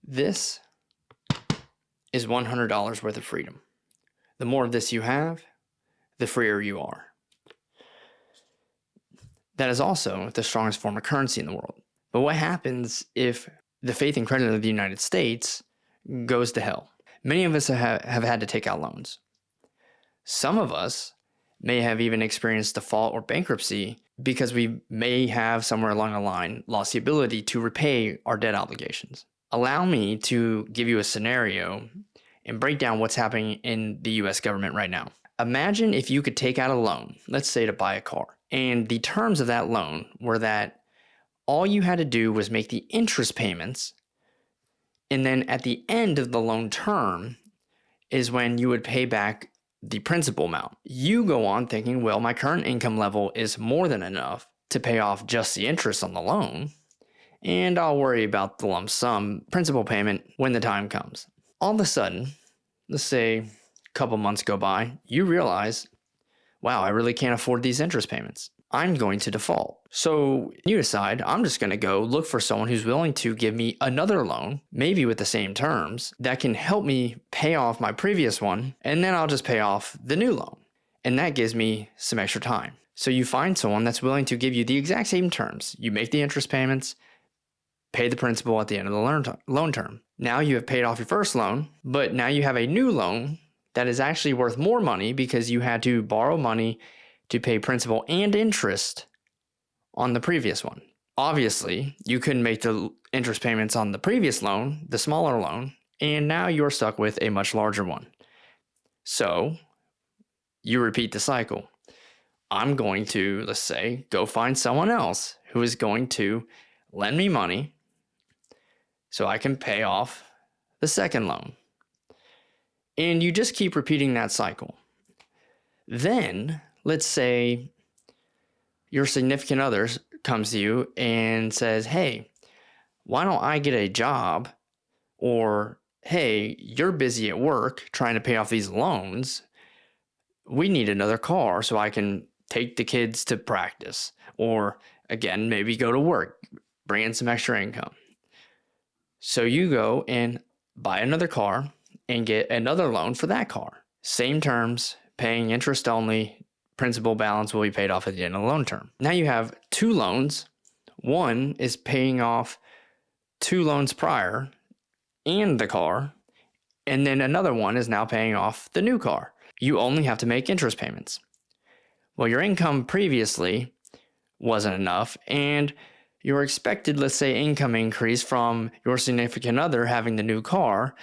This is $100 worth of freedom. The more of this you have, the freer you are. That is also the strongest form of currency in the world. But what happens if the faith and credit of the United States goes to hell? Many of us have had to take out loans. Some of us may have even experienced default or bankruptcy because we may have somewhere along the line lost the ability to repay our debt obligations. Allow me to give you a scenario and break down what's happening in the US government right now. Imagine if you could take out a loan, let's say to buy a car, and the terms of that loan were that all you had to do was make the interest payments, and then at the end of the loan term is when you would pay back the principal amount. You go on thinking, well, my current income level is more than enough to pay off just the interest on the loan, and I'll worry about the lump sum principal payment when the time comes. All of a sudden, let's say a couple months go by, you realize, wow, I really can't afford these interest payments. I'm going to default. So you decide, I'm just going to go look for someone who's willing to give me another loan, maybe with the same terms, that can help me pay off my previous one, and then I'll just pay off the new loan. And that gives me some extra time. So you find someone that's willing to give you the exact same terms. You make the interest payments, pay the principal at the end of the loan term. Now you have paid off your first loan, but now you have a new loan that is actually worth more money because you had to borrow money to pay principal and interest on the previous one. Obviously, you couldn't make the interest payments on the previous loan, the smaller loan, and now you're stuck with a much larger one. So you repeat the cycle. I'm going to, let's say, go find someone else who is going to lend me money so I can pay off the second loan. And you just keep repeating that cycle. Then, let's say your significant other comes to you and says, hey, why don't I get a job? Or, hey, you're busy at work trying to pay off these loans. We need another car so I can take the kids to practice. Or, again, maybe go to work, bring in some extra income. So you go and buy another car and get another loan for that car. Same terms, paying interest only, principal balance will be paid off at the end of the loan term. Now you have two loans. One is paying off two loans prior and the car, and then another one is now paying off the new car. You only have to make interest payments. Well, your income previously wasn't enough, and your expected, let's say, income increase from your significant other having the new car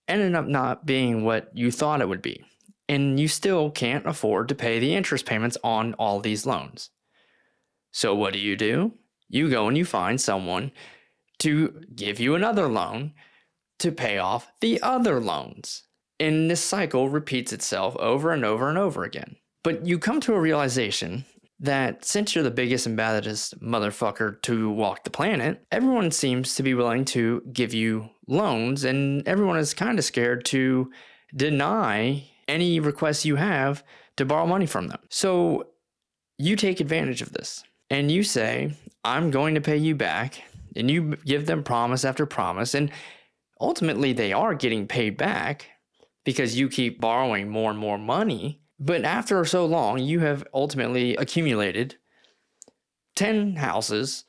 ended up not being what you thought it would be. And you still can't afford to pay the interest payments on all these loans. So what do? You go and you find someone to give you another loan to pay off the other loans. And this cycle repeats itself over and over and over again. But you come to a realization that since you're the biggest and baddest motherfucker to walk the planet, everyone seems to be willing to give you loans, and everyone is kind of scared to deny any requests you have to borrow money from them. So you take advantage of this and you say, I'm going to pay you back, and you give them promise after promise, and ultimately they are getting paid back because you keep borrowing more and more money. But after so long, you have ultimately accumulated 10 houses,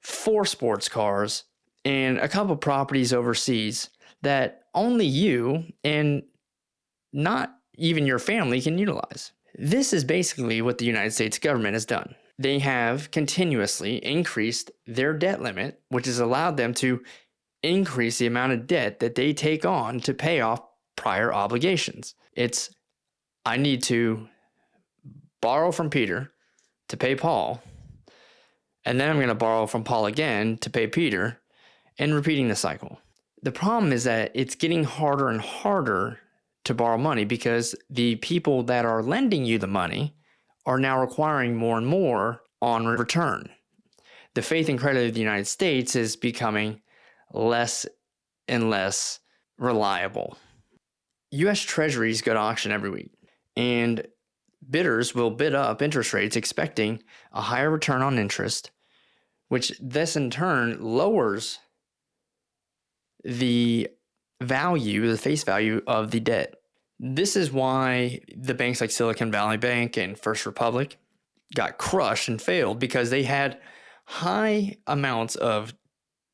4 sports cars, and a couple properties overseas that only you and not even your family can utilize. This is basically what the United States government has done. They have continuously increased their debt limit, which has allowed them to increase the amount of debt that they take on to pay off prior obligations. It's, I need to borrow from Peter to pay Paul, and then I'm going to borrow from Paul again to pay Peter, and repeating the cycle. The problem is that it's getting harder and harder to borrow money because the people that are lending you the money are now requiring more and more on return. The faith and credit of the United States is becoming less and less reliable. U.S. Treasuries go to auction every week, and bidders will bid up interest rates expecting a higher return on interest, which this in turn lowers the value, the face value of the debt. This is why the banks like Silicon Valley Bank and First Republic got crushed and failed, because they had high amounts of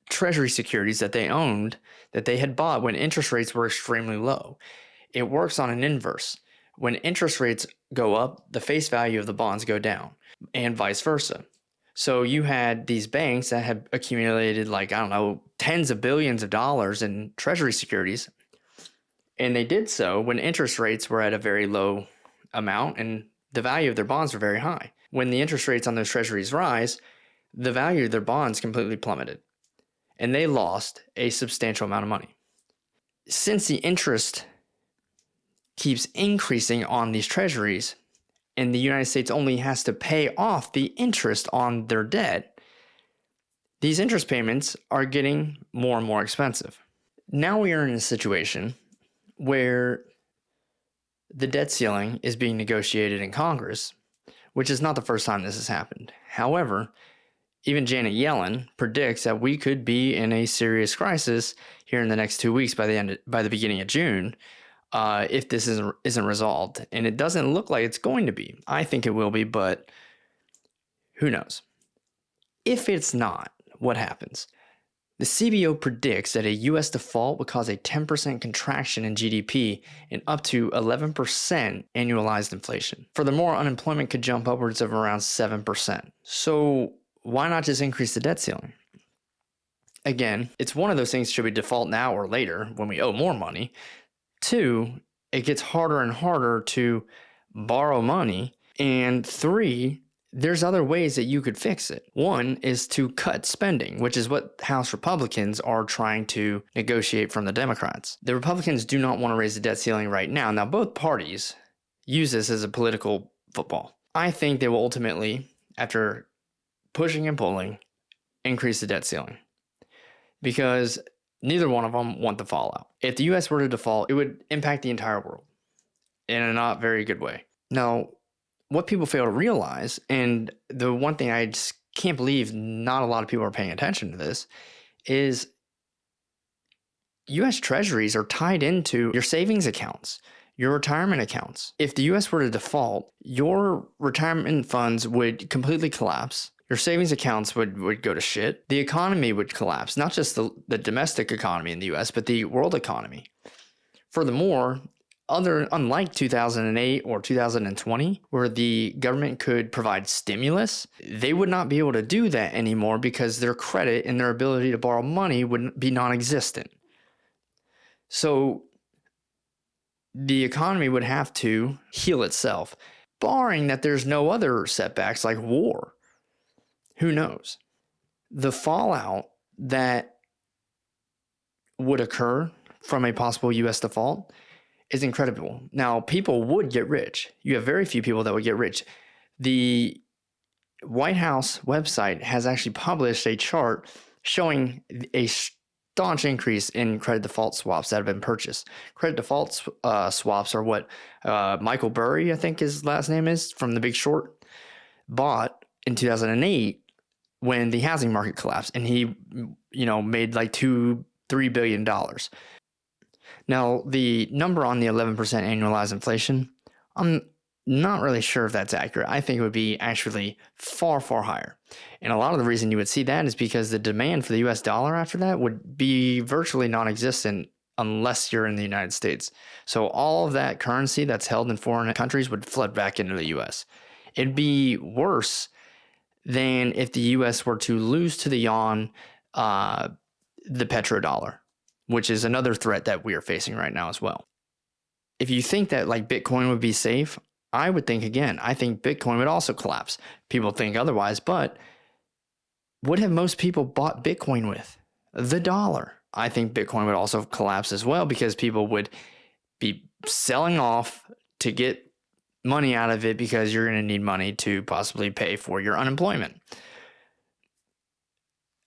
Treasury securities that they owned that they had bought when interest rates were extremely low. It works on an inverse. When interest rates go up, the face value of the bonds go down, and vice versa. So you had these banks that had accumulated tens of billions of dollars in Treasury securities, and they did so when interest rates were at a very low amount and the value of their bonds were very high. When the interest rates on those treasuries rise, the value of their bonds completely plummeted, and they lost a substantial amount of money. Since the interest keeps increasing on these treasuries, and the United States only has to pay off the interest on their debt, these interest payments are getting more and more expensive. Now we are in a situation where the debt ceiling is being negotiated in Congress, which is not the first time this has happened. However, even Janet Yellen predicts that we could be in a serious crisis here in the next 2 weeks by the beginning of June, if this isn't resolved. And it doesn't look like it's going to be. I think it will be, but who knows? If it's not, what happens? The CBO predicts that a U.S. default would cause a 10% contraction in GDP and up to 11% annualized inflation. Furthermore, unemployment could jump upwards of around 7%. So why not just increase the debt ceiling? Again, it's one of those things: should we default now or later when we owe more money? 2, it gets harder and harder to borrow money. And 3, there's other ways that you could fix it. 1 is to cut spending, which is what House Republicans are trying to negotiate from the Democrats. The Republicans do not want to raise the debt ceiling right now. Now, both parties use this as a political football. I think they will ultimately, after pushing and pulling, increase the debt ceiling, because neither one of them want the fallout. If the U.S. were to default, it would impact the entire world in a not very good way. Now, what people fail to realize, and the one thing I just can't believe not a lot of people are paying attention to this, is U.S. treasuries are tied into your savings accounts, your retirement accounts. If the U.S. were to default, your retirement funds would completely collapse. Your savings accounts would go to shit. The economy would collapse, not just the domestic economy in the U.S., but the world economy. Furthermore, unlike 2008 or 2020, where the government could provide stimulus, they would not be able to do that anymore because their credit and their ability to borrow money would be non-existent. So the economy would have to heal itself, barring that there's no other setbacks like war. Who knows? The fallout that would occur from a possible U.S. default is incredible. Now, people would get rich. You have very few people that would get rich. The White House website has actually published a chart showing a staunch increase in credit default swaps that have been purchased. Credit default swaps are what Michael Burry, I think his last name is, from The Big Short, bought in 2008 when the housing market collapsed, and he, made like $2-3 billion. Now, the number on the 11% annualized inflation, I'm not really sure if that's accurate. I think it would be actually far, far higher. And a lot of the reason you would see that is because the demand for the US dollar after that would be virtually non-existent unless you're in the United States. So all of that currency that's held in foreign countries would flood back into the US. It'd be worse than if the US were to lose to the yuan, the petrodollar, which is another threat that we are facing right now as well. If you think that Bitcoin would be safe, I would think again. I think Bitcoin would also collapse. People think otherwise, but what have most people bought Bitcoin with? The dollar. I think Bitcoin would also collapse as well because people would be selling off to get money out of it because you're going to need money to possibly pay for your unemployment.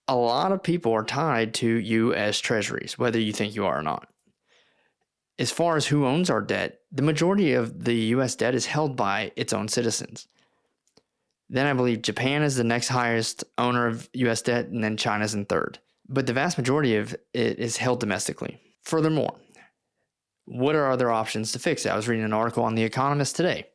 A lot of people are tied to U.S. treasuries, whether you think you are or not. As far as who owns our debt, the majority of the U.S. debt is held by its own citizens. Then I believe Japan is the next highest owner of U.S. debt, and then China's in third. but the vast majority of it is held domestically. Furthermore, what are other options to fix it? I was reading an article on The Economist today.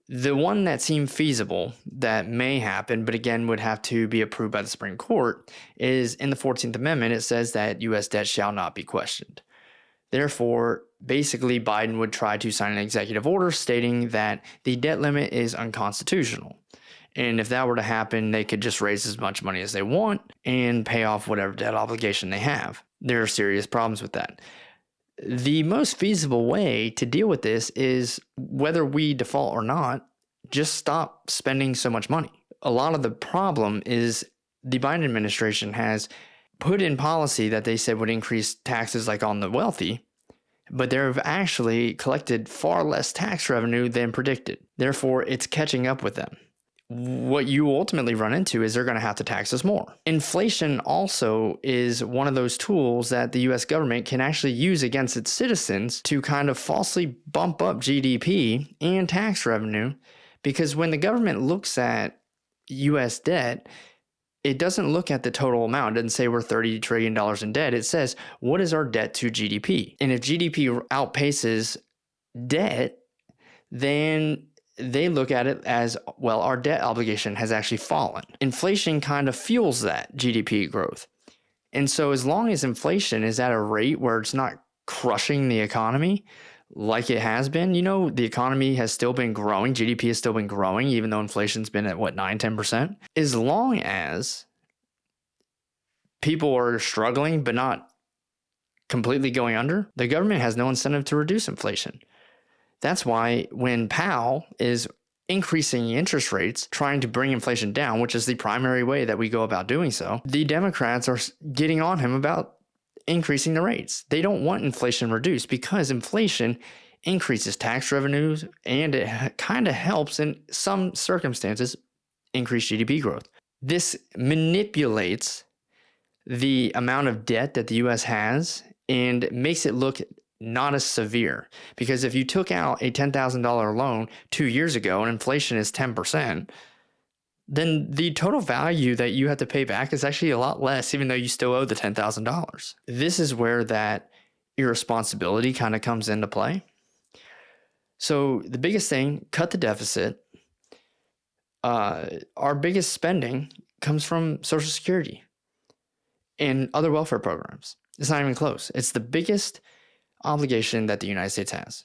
The one that seemed feasible that may happen, but again would have to be approved by the Supreme Court, is in the 14th Amendment. It says that U.S. debt shall not be questioned. Therefore, basically, Biden would try to sign an executive order stating that the debt limit is unconstitutional. And if that were to happen, they could just raise as much money as they want and pay off whatever debt obligation they have. There are serious problems with that. The most feasible way to deal with this is, whether we default or not, just stop spending so much money. A lot of the problem is the Biden administration has put in policy that they said would increase taxes like on the wealthy, but they've actually collected far less tax revenue than predicted. Therefore, it's catching up with them. What you ultimately run into is they're going to have to tax us more. Inflation also is one of those tools that the US government can actually use against its citizens to kind of falsely bump up GDP and tax revenue, because when the government looks at US debt, it doesn't look at the total amount. It doesn't say we're $30 trillion in debt. It says, what is our debt to GDP? And if GDP outpaces debt, then they look at it as, well, our debt obligation has actually fallen. Inflation kind of fuels that GDP growth. And so as long as inflation is at a rate where it's not crushing the economy like it has been, the economy has still been growing. GDP has still been growing, even though inflation's been at 9-10%. As long as people are struggling but not completely going under, the government has no incentive to reduce inflation. That's why when Powell is increasing interest rates, trying to bring inflation down, which is the primary way that we go about doing so, the Democrats are getting on him about increasing the rates. They don't want inflation reduced because inflation increases tax revenues and it kind of helps in some circumstances increase GDP growth. This manipulates the amount of debt that the US has and makes it look not as severe, because if you took out a $10,000 loan 2 years ago and inflation is 10%, then the total value that you have to pay back is actually a lot less, even though you still owe the $10,000. This is where that irresponsibility kind of comes into play. So the biggest thing, cut the deficit. Our biggest spending comes from Social Security and other welfare programs. It's not even close. It's the biggest obligation that the United States has.